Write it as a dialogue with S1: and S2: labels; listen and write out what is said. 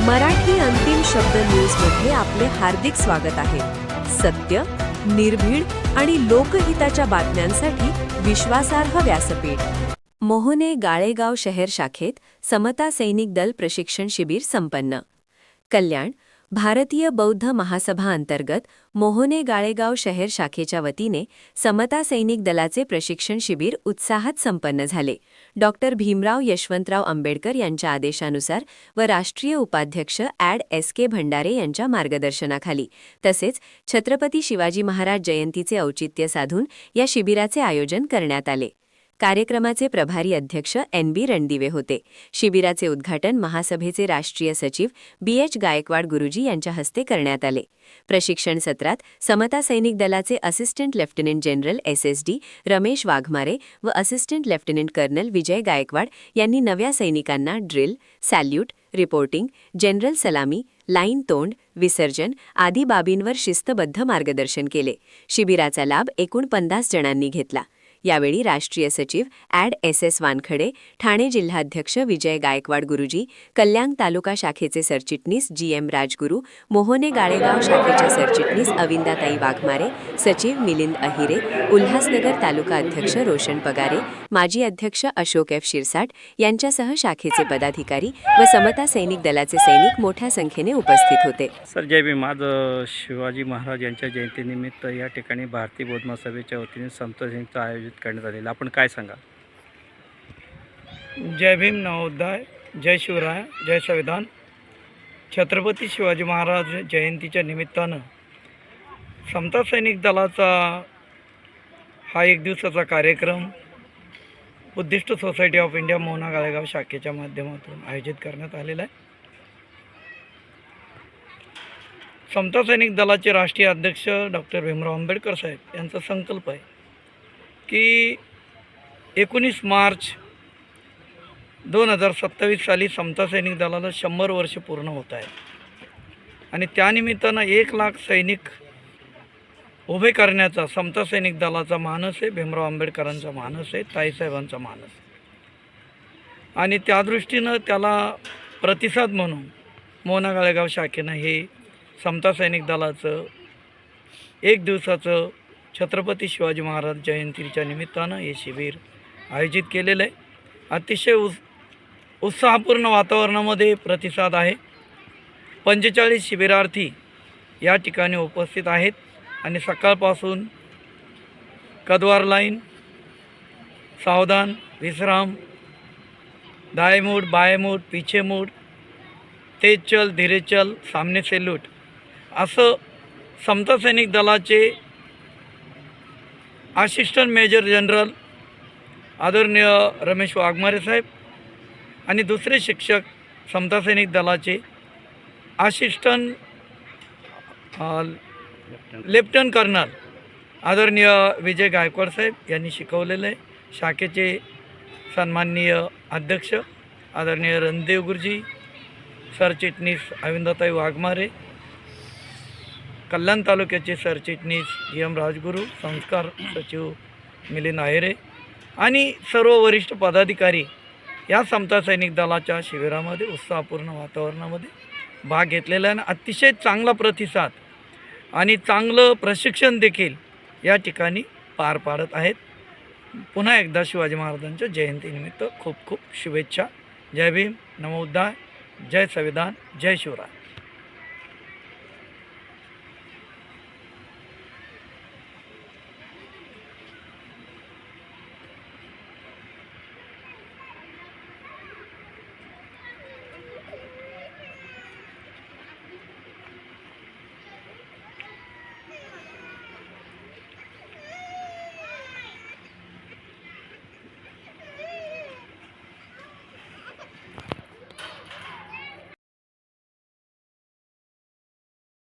S1: मराठी अंतिम शब्द न्यूजमध्ये आपले हार्दिक स्वागत आहे. सत्य, निर्भीड आणि लोकहिताच्या बातम्यांसाठी विश्वासार्ह व्यासपीठ. मोहने गाळेगाव शहर शाखेत समता सैनिक दल प्रशिक्षण शिबिर संपन्न. कल्याण. भारतीय बौद्ध महासभा अंतर्गत मोहने गाळेगाव शहर शाखेच्या वतीने समता सैनिक दलाचे प्रशिक्षण शिबिर उत्साहात संपन्न झाले. डॉक्टर भीमराव यशवंतराव आंबेडकर यांच्या आदेशानुसार व राष्ट्रीय उपाध्यक्ष ॲड एस.के. भंडारे यांच्या मार्गदर्शनाखाली तसेच छत्रपती शिवाजी महाराज जयंतीचे औचित्य साधून या शिबिराचे आयोजन करण्यात आले. कार्यक्रमाचे प्रभारी अध्यक्ष एन.बी. रणदिवे होते. शिबिराचे उद्घाटन महासभेचे राष्ट्रीय सचिव बी.एच. गायकवाड गुरुजी यांच्या हस्ते करण्यात आले. प्रशिक्षण सत्रात समता सैनिक दलाचे assistant lieutenant general SSD. Ramesh Waghmare व असिस्टंट लेफ्टनंट कर्नल विजय गायकवाड यांनी नव्या सैनिकांना ड्रिल, सॅल्यूट, रिपोर्टिंग, जनरल सलामी, लाईन तोंड, विसर्जन आदी बाबींवर शिस्तबद्ध मार्गदर्शन केले. शिबिराचा लाभ एकूण 50 जणांनी घेतला. यावेळी राष्ट्रीय सचिव ॲड एस.एस. वानखडे, ठाणे जिल्हाध्यक्ष विजय गायकवाड गुरुजी, कल्याण तालुका शाखेचे सरचिटणीस जी.एम. राजगुरू, मोहने गाळेगाव शाखेच्या सरचिटणीस अविंदाताई वाघमारे, सचिव मिलिंद अहिरे, उल्हासनगर तालुका अध्यक्ष रोशन पगारे, माजी अध्यक्ष अशोक एफ. शिरसाट यांच्यासह शाखेचे पदाधिकारी व समता सैनिक दलाचे सैनिक मोठ्या संख्येने उपस्थित होते.
S2: सर जय भीम. आज शिवाजी महाराज यांच्या जयंतीनिमित्त या ठिकाणी भारतीय बौद्ध महासभेच्या वतीने समता सैनिकचं आयोजित करण्यात आलेलं, आपण काय सांगा?
S3: जय भीम, नवोदय, जय शिवराय, जय संविधान. छत्रपती शिवाजी महाराज जयंतीच्या निमित्तानं समता सैनिक दलाचा हा एक दिवसाचा कार्यक्रम Buddhist Society of India Mohana Galegaon शाखेच्या माध्यमातून आयोजित करण्यात आलेला आहे. समता सैनिक दलाचे राष्ट्रीय अध्यक्ष डॉक्टर भीमराव आंबेडकर साहेब यांचा संकल्प आहे की 19 मार्च 2027 साली समता सैनिक दलाला 100 वर्ष पूर्ण होत आहे आणि त्यानिमित्तानं 1 लाख सैनिक उभे करण्याचा समता सैनिक दलाचा मानस आहे. भीमराव आंबेडकरांचा मानस आहे, ताईसाहेबांचा मानस आहे आणि त्या दृष्टीनं त्याला प्रतिसाद म्हणून मोहना गाळेगाव शाखेनं हे समता सैनिक दलाचं एक दिवसाचं छत्रपती शिवाजी महाराज जयंतीच्या निमित्तानं हे शिबिर आयोजित केलेलं आहे. अतिशय उत्साहपूर्ण वातावरणामध्ये प्रतिसाद आहे. 45 शिबिरार्थी या ठिकाणी उपस्थित आहेत आणि सकाळपासून कदवार लाईन, सावधान, विश्राम, दाएं मूड, बाएं मूड, पीछे मूड, तेज चल, धीरे चल, सामने से लूट असं समता सैनिक दलाचे असिस्टंट मेजर जनरल आदरणीय रमेश वाघमारे साहेब आणि दुसरे शिक्षक समता सैनिक दलाचे असिस्टंट लेफ्टनंट कर्नल आदरणीय विजय गायकवाड साहेब यांनी शिकवलेलं आहे. शाखेचे सन्माननीय अध्यक्ष आदरणीय रणदेव गुरुजी, सरचिटणीस अविंदाताई वाघमारे, कल्याण तालुक्याचे सरचिटणीस जी.एम. राजगुरू, संस्कार सचिव मिलिंद अहिरे आणि सर्व वरिष्ठ पदाधिकारी या समता सैनिक दलाच्या शिबिरामध्ये उत्साहपूर्ण वातावरणामध्ये भाग घेतलेला आहे. अतिशय चांगला प्रतिसाद आणि चांगलं प्रशिक्षण देखील या ठिकाणी पार पाडत आहेत. पुन्हा एकदा शिवाजी महाराजांच्या जयंतीनिमित्त खूप खूप शुभेच्छा. जय भीम, नमोद्धाय, जय संविधान, जय शिवराय.